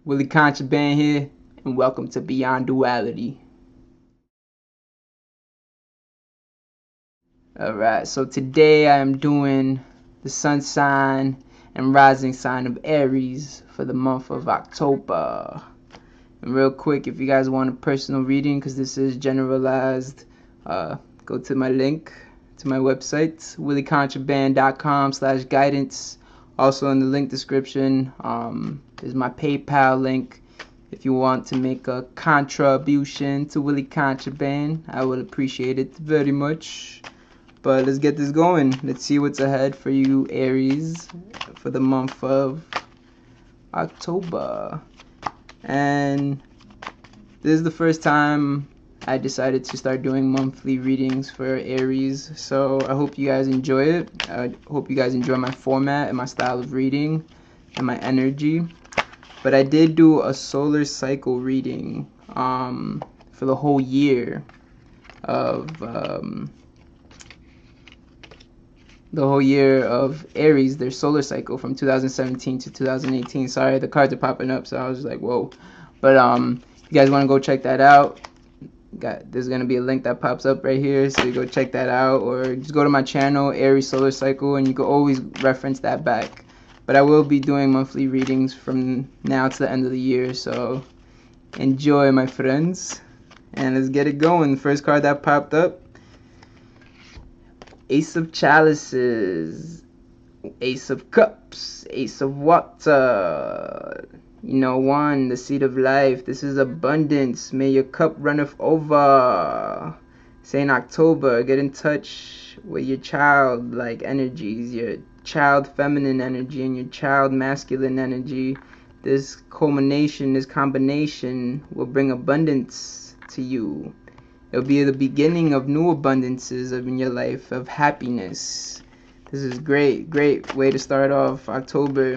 Willie Contraband here, and welcome to Beyond Duality. Alright, so today I am doing the sun sign and rising sign of Aries for the month of October. And real quick, if you guys want a personal reading, because this is generalized, go to my link to my website, williecontraband.com/guidance. Also in the link description is my PayPal link. If you want to make a contribution to Willie Contraband, I would appreciate it very much. But let's get this going. Let's see what's ahead for you, Aries, for the month of October. And this is the first time I decided to start doing monthly readings for Aries. So I hope you guys enjoy it. I hope you guys enjoy my format and my style of reading and my energy. But I did do a solar cycle reading for the whole year of Aries, their solar cycle from 2017 to 2018. Sorry, the cards are popping up, so I was just like, whoa. But you guys want to go check that out, there's going to be a link that pops up right here, so you go check that out, or just go to my channel, Aries Solar Cycle, and you can always reference that back. But I will be doing monthly readings from now to the end of the year, so enjoy, my friends. And let's get it going. The first card that popped up, Ace of Chalices, Ace of Cups, Ace of Water. One, the seed of life. This is abundance. May your cup runneth over. Saying October, get in touch with your childlike energies, your child feminine energy and your child masculine energy. This culmination, this combination will bring abundance to you. It'll be the beginning of new abundances in your life, of happiness. This is great way to start off. October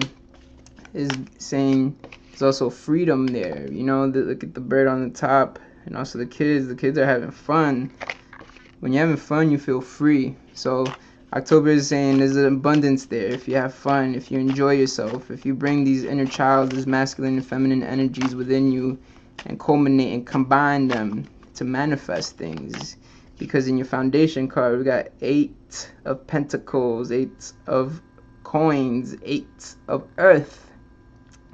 is saying there's also freedom there. Look at the bird on the top, and also the kids. The kids are having fun. When you're having fun, you feel free. So October is saying there's an abundance there. If you have fun, if you enjoy yourself, if you bring these inner child, these masculine and feminine energies within you and culminate and combine them to manifest things. Because in your foundation card, we got 8 of Pentacles, 8 of Coins, 8 of Earth,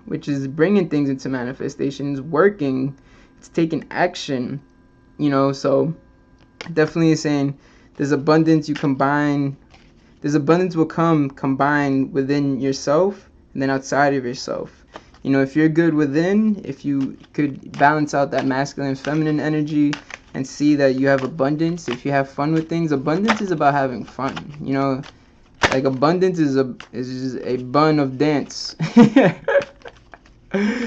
which is bringing things into manifestations, working, it's taking action, so definitely saying there's abundance will come combined within yourself and then outside of yourself. If you're good within, if you could balance out that masculine and feminine energy and see that you have abundance, if you have fun with things, abundance is about having fun. Like abundance is just a bun of dance.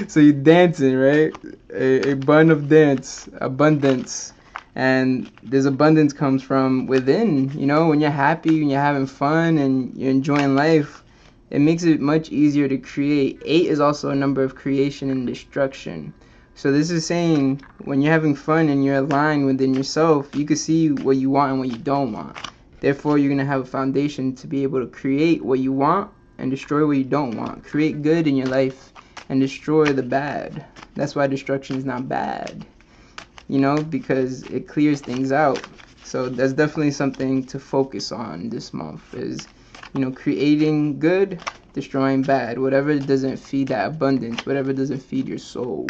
So you're dancing, right? A bun of dance, abundance. And this abundance comes from within. When you're happy, when you're having fun and you're enjoying life, it makes it much easier to create. 8 is also a number of creation and destruction. So this is saying when you're having fun and you're aligned within yourself, you can see what you want and what you don't want. Therefore, you're going to have a foundation to be able to create what you want and destroy what you don't want. Create good in your life and destroy the bad. That's why destruction is not bad, because it clears things out. So that's definitely something to focus on this month is, creating good, destroying bad, whatever doesn't feed that abundance, whatever doesn't feed your soul.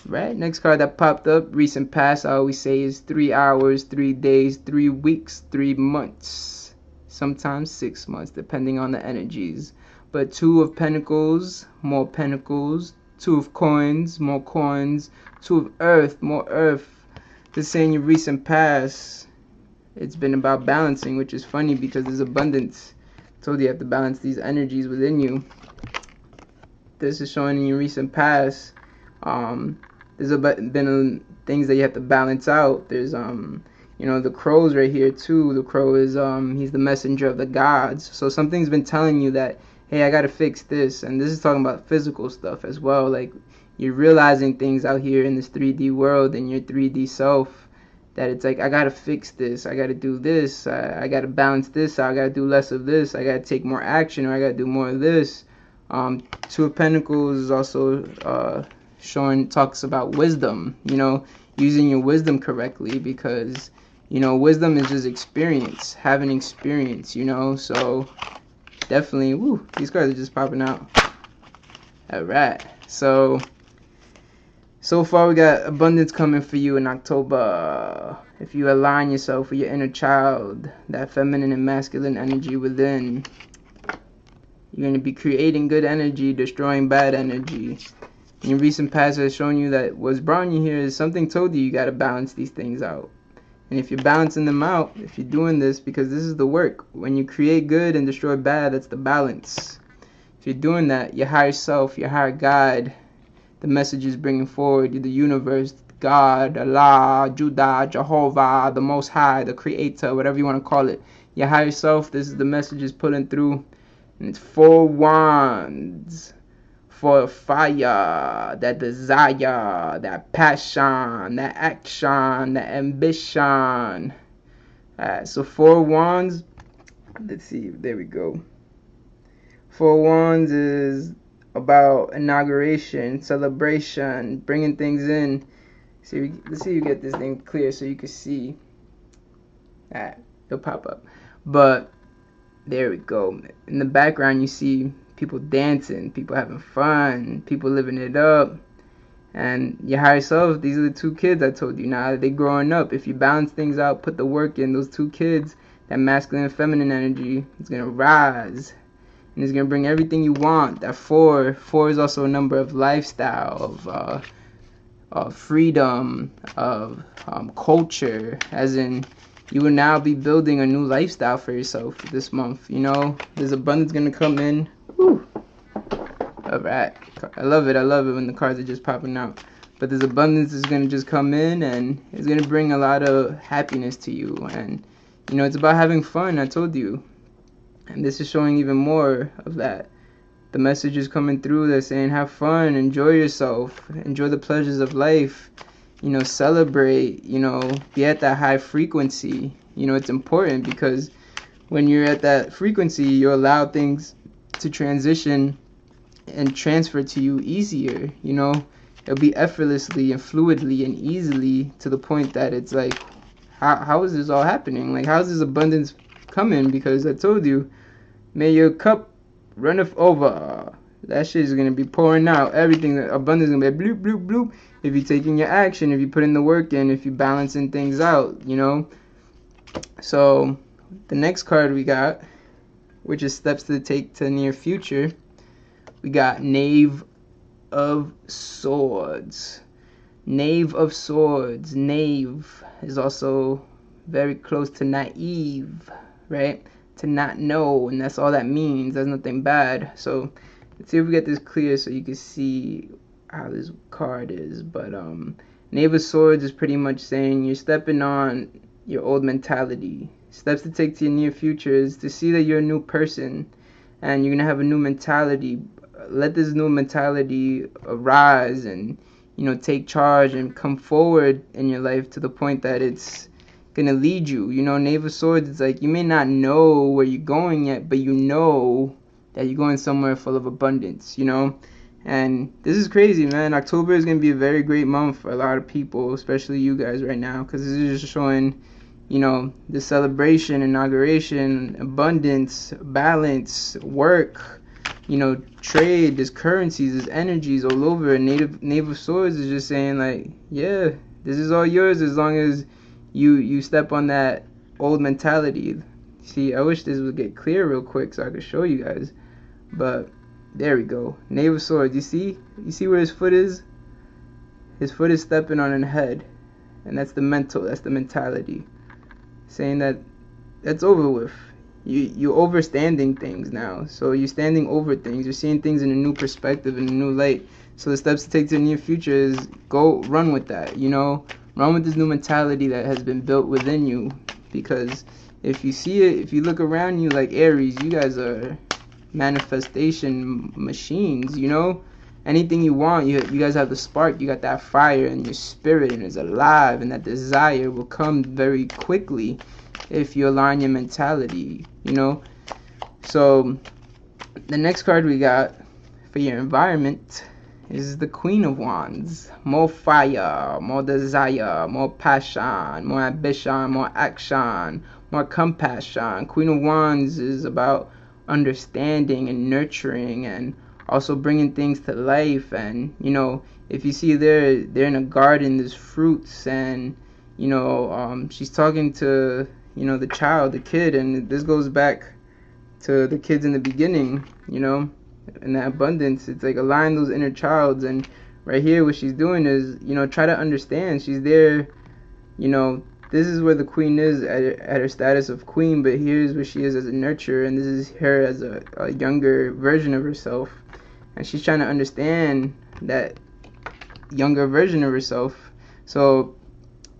Right, next card that popped up, recent past, I always say is 3 hours, 3 days, 3 weeks, 3 months, sometimes 6 months, depending on the energies. But 2 of Pentacles, more Pentacles, 2 of Coins, more coins, 2 of Earth, more Earth. This saying your recent past, it's been about balancing, which is funny because there's abundance. I told you have to balance these energies within you. This is showing in your recent past. There's been things that you have to balance out. There's the crow's right here too. The crow is he's the messenger of the gods. So something's been telling you that, hey, I gotta fix this. And this is talking about physical stuff as well. Like you're realizing things out here in this 3D world and your 3D self, that it's like, I gotta fix this, I gotta do this, I gotta balance this, I gotta do less of this, I gotta take more action, or I gotta do more of this. Two of Pentacles is also talks about wisdom, using your wisdom correctly, because wisdom is just experience, having experience, so definitely, these cards are just popping out. All right, so far we got abundance coming for you in October. If you align yourself with your inner child, that feminine and masculine energy within, you're going to be creating good energy, destroying bad energy. In your recent past has shown you that what's brought you here is something told you got to balance these things out. And if you're balancing them out, if you're doing this, because this is the work. When you create good and destroy bad, that's the balance. If you're doing that, your higher self, your higher guide, the message is bringing forward, the universe, God, Allah, Judah, Jehovah, the Most High, the Creator, whatever you want to call it. Your higher self, this is the message is pulling through. And it's 4 wands. For fire, that desire, that passion, that action, that ambition. Alright, so 4 wands. Let's see, there we go. 4 wands is about inauguration, celebration, bringing things in. See, let's see if you get this thing clear so you can see. Alright, it'll pop up. But there we go. In the background, you see people dancing, people having fun, people living it up. And your higher self, these are the 2 kids I told you. Now they growing up. If you balance things out, put the work in, those 2 kids, that masculine and feminine energy is going to rise. And it's going to bring everything you want. That 4 is also a number of lifestyle, of freedom, of culture, as in you will now be building a new lifestyle for yourself this month. There's abundance going to come in. Woo. Alright, I love it when the cards are just popping out. But this abundance is going to just come in, and it's going to bring a lot of happiness to you. And it's about having fun, I told you. And this is showing even more of that. The message is coming through. They're saying have fun, enjoy yourself, enjoy the pleasures of life, celebrate, be at that high frequency. It's important, because when you're at that frequency, you allow things to transition and transfer to you easier. It'll be effortlessly and fluidly and easily, to the point that it's like, how is this all happening? Like, how's this abundance coming? Because I told you, may your cup runneth over. That shit is gonna be pouring out. Everything, abundance is gonna be bloop bloop bloop. If you're taking your action, if you put in the work in, if you're balancing things out, So the next card we got, which is steps to take to the near future, we got Knave of Swords. Knave of Swords. Knave is also very close to naive, right? To not know, and that's all that means. That's nothing bad. So let's see if we get this clear so you can see how this card is. But Knave of Swords is pretty much saying you're stepping on your old mentality. Steps to take to your near future is to see that you're a new person, and you're gonna have a new mentality. Let this new mentality arise, and take charge and come forward in your life to the point that it's gonna lead you. Knave of Swords, it's like you may not know where you're going yet, but you know that you're going somewhere full of abundance. And this is crazy, man. October is gonna be a very great month for a lot of people, especially you guys right now, because this is just showing the celebration, inauguration, abundance, balance, work, trade. There's currencies, there's energies all over. Knave of Swords is just saying, like, yeah, this is all yours as long as you step on that old mentality. See, I wish this would get clear real quick so I could show you guys. But there we go. Knave of Swords. You see where his foot is? His foot is stepping on an head. And that's the mentality. Saying that that's over with. You're overstanding things now. So you're standing over things. You're seeing things in a new perspective, in a new light. So the steps to take to the near future is go run with that, Run with this new mentality that has been built within you. Because if you see it, if you look around you, like Aries, you guys are manifestation machines, Anything you want, you guys have the spark, you got that fire in your spirit, and it's alive, and that desire will come very quickly if you align your mentality, So the next card we got for your environment is the Queen of Wands. More fire, more desire, more passion, more ambition, more action, more compassion. Queen of Wands is about understanding and nurturing and also bringing things to life. And if you see they're in a garden, there's fruits, and she's talking to the child, the kid, and this goes back to the kids in the beginning, and that abundance. It's like align those inner childs. And right here what she's doing is try to understand. She's there, this is where the queen is at her status of queen, but here's where she is as a nurturer, and this is her as a younger version of herself, and she's trying to understand that younger version of herself. So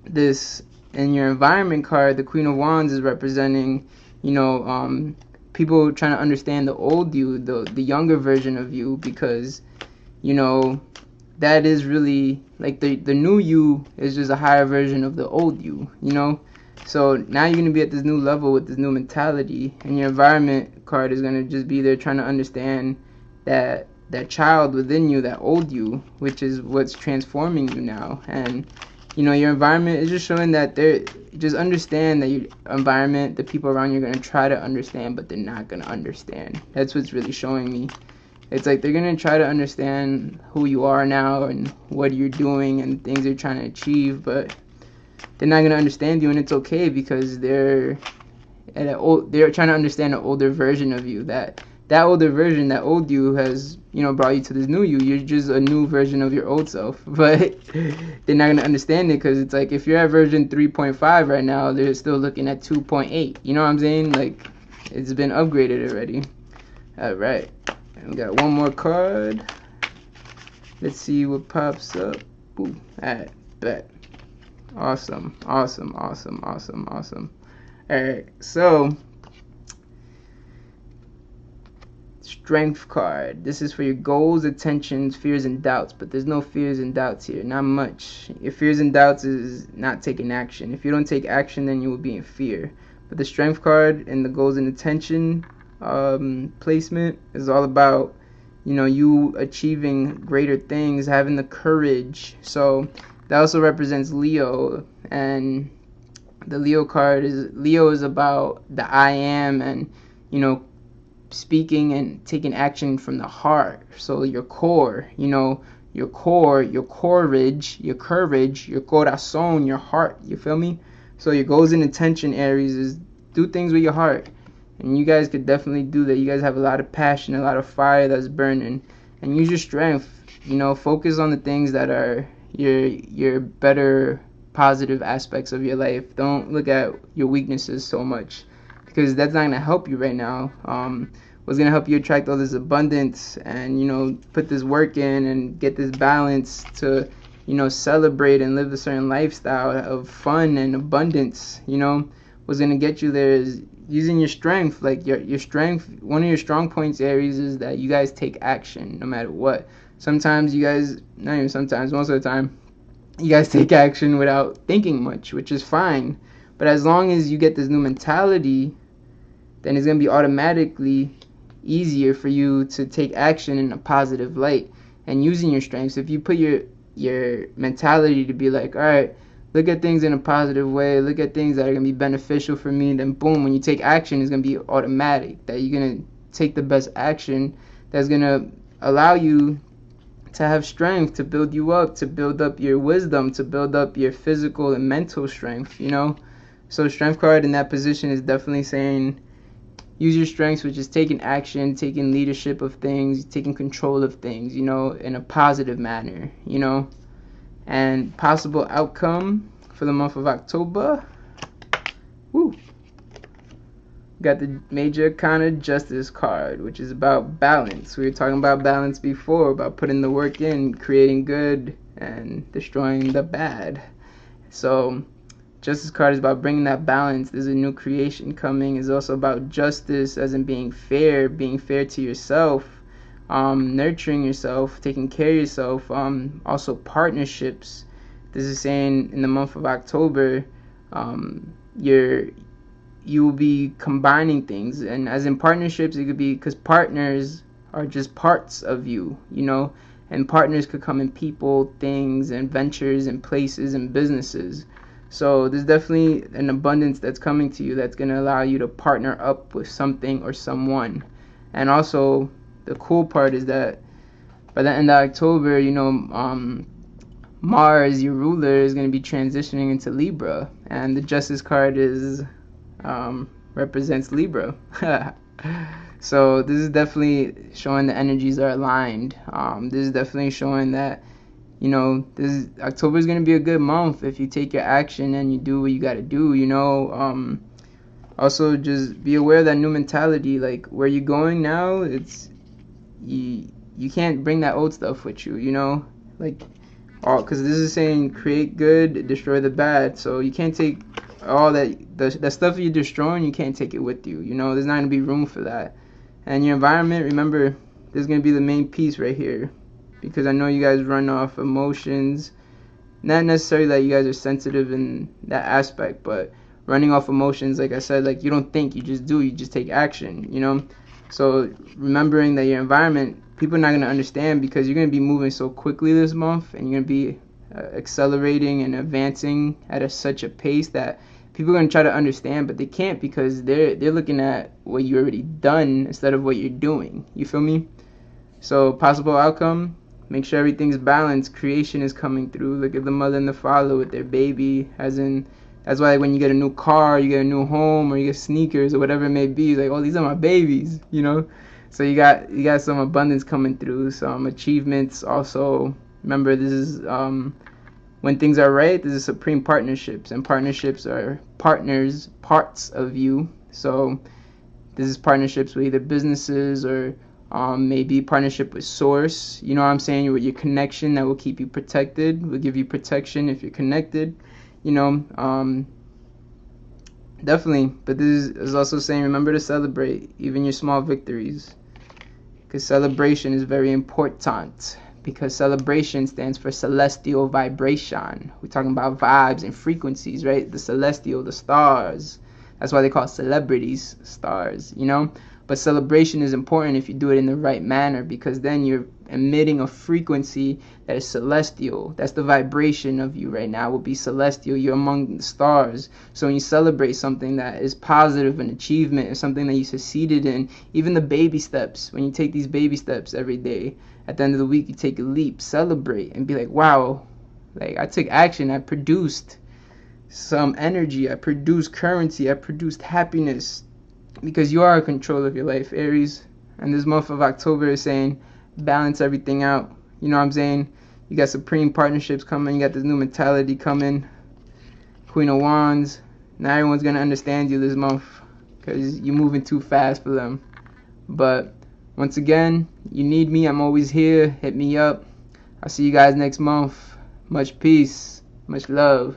this, in your environment card, the Queen of Wands is representing people trying to understand the old you, the younger version of you, because that is really like the new you is just a higher version of the old you. So now you're going to be at this new level with this new mentality, and your environment card is going to just be there trying to understand that child within you, that old you, which is what's transforming you now. And your environment is just showing that just understand that your environment, the people around you, are going to try to understand, but they're not going to understand. That's what's really showing me. It's like they're going to try to understand who you are now and what you're doing and things you're trying to achieve, but they're not going to understand you, and it's okay, because they're trying to understand an older version of you. That older version, that old you has brought you to this new you. You're just a new version of your old self, but they're not going to understand it, because it's like if you're at version 3.5 right now, they're still looking at 2.8. You know what I'm saying? Like, it's been upgraded already. All right, and we got one more card. Let's see what pops up. Ooh, all right, bet. Awesome. All right, so Strength card. This is for your goals, attentions, fears, and doubts. But there's no fears and doubts here. Not much. Your fears and doubts is not taking action. If you don't take action, then you will be in fear. But the Strength card and the goals and attention placement is all about you achieving greater things, having the courage. So that also represents Leo, and the Leo card is about the I am, and speaking and taking action from the heart. So your core, your courage, your corazon, your heart. You feel me? So your goals and intention, Aries, is do things with your heart, and you guys could definitely do that. You guys have a lot of passion, a lot of fire that's burning, and use your strength. Focus on the things that are your better positive aspects of your life. Don't look at your weaknesses so much, because that's not going to help you right now. What's going to help you attract all this abundance and put this work in and get this balance to celebrate and live a certain lifestyle of fun and abundance. What's going to get you there is using your strength. Like your strength, one of your strong points, Aries, is that you guys take action no matter what. Sometimes you guys, not even sometimes, most of the time, you guys take action without thinking much, which is fine. But as long as you get this new mentality, then it's going to be automatically easier for you to take action in a positive light and using your strengths. If you put your mentality to be like, all right, look at things in a positive way, look at things that are going to be beneficial for me, then boom, when you take action, it's going to be automatic that you're going to take the best action that's going to allow you to have strength, to build you up, to build up your wisdom, to build up your physical and mental strength. So Strength card in that position is definitely saying use your strengths, which is taking action, taking leadership of things, taking control of things, in a positive manner, And possible outcome for the month of October. Woo! Got the Major Arcana Justice card, which is about balance. We were talking about balance before, about putting the work in, creating good, and destroying the bad. So Justice card is about bringing that balance. There's a new creation coming. It's also about justice, as in being fair to yourself, nurturing yourself, taking care of yourself. Also partnerships. This is saying in the month of October, you will be combining things, and as in partnerships, it could be because partners are just parts of you, you know, and partners could come in people, things, and ventures, and places, and businesses. So there's definitely an abundance that's coming to you that's going to allow you to partner up with something or someone. And also, the cool part is that by the end of October, you know, Mars, your ruler, is going to be transitioning into Libra, and the Justice card is represents Libra. So this is definitely showing the energies are aligned. This is definitely showing that, you know, October is going to be a good month if you take your action and you do what you got to do, you know. Also, just be aware of that new mentality. Like, where you're going now, you can't bring that old stuff with you, you know. Like, because this is saying create good, destroy the bad. So you can't take all that the stuff you're destroying. You can't take it with you, you know. There's not going to be room for that. And your environment, remember, there's going to be the main piece right here, because I know you guys run off emotions. Not necessarily that you guys are sensitive in that aspect, but running off emotions, like I said, like, you don't think, you just do, you just take action, you know. So remembering that your environment, people are not going to understand, because you're going to be moving so quickly this month, and you're going to be accelerating and advancing at such a pace that people are going to try to understand, but they can't, because they're looking at what you already done instead of what you're doing. You feel me? So possible outcome, make sure everything's balanced. Creation is coming through. Look at the mother and the father with their baby, as in, that's why when you get a new car, you get a new home, or you get sneakers or whatever it may be, like, oh, these are my babies, you know. So you got some abundance coming through, some achievements. Also, remember, this is when things are right, this is supreme partnerships, and partnerships are parts of you. So this is partnerships with either businesses or maybe partnership with source, you know what I'm saying, with your connection that will keep you protected, will give you protection if you're connected, you know. Definitely. But this is also saying, remember to celebrate even your small victories, because celebration is very important, because celebration stands for celestial vibration. We're talking about vibes and frequencies, right? The celestial, the stars. That's why they call celebrities stars, you know. But celebration is important if you do it in the right manner, because then you're emitting a frequency that is celestial. That's the vibration of you right now, will be celestial. You're among the stars. So when you celebrate something that is positive, an achievement, or something that you succeeded in, even the baby steps, when you take these baby steps every day, at the end of the week you take a leap, celebrate and be like, wow, like, I took action, I produced some energy, I produced currency, I produced happiness, because you are in control of your life, Aries. And this month of October is saying balance everything out. You know what I'm saying? You got supreme partnerships coming, you got this new mentality coming, Queen of Wands. Now everyone's gonna understand you this month, because you're moving too fast for them. But once again, you need me, I'm always here. Hit me up. I'll see you guys next month. Much peace, much love.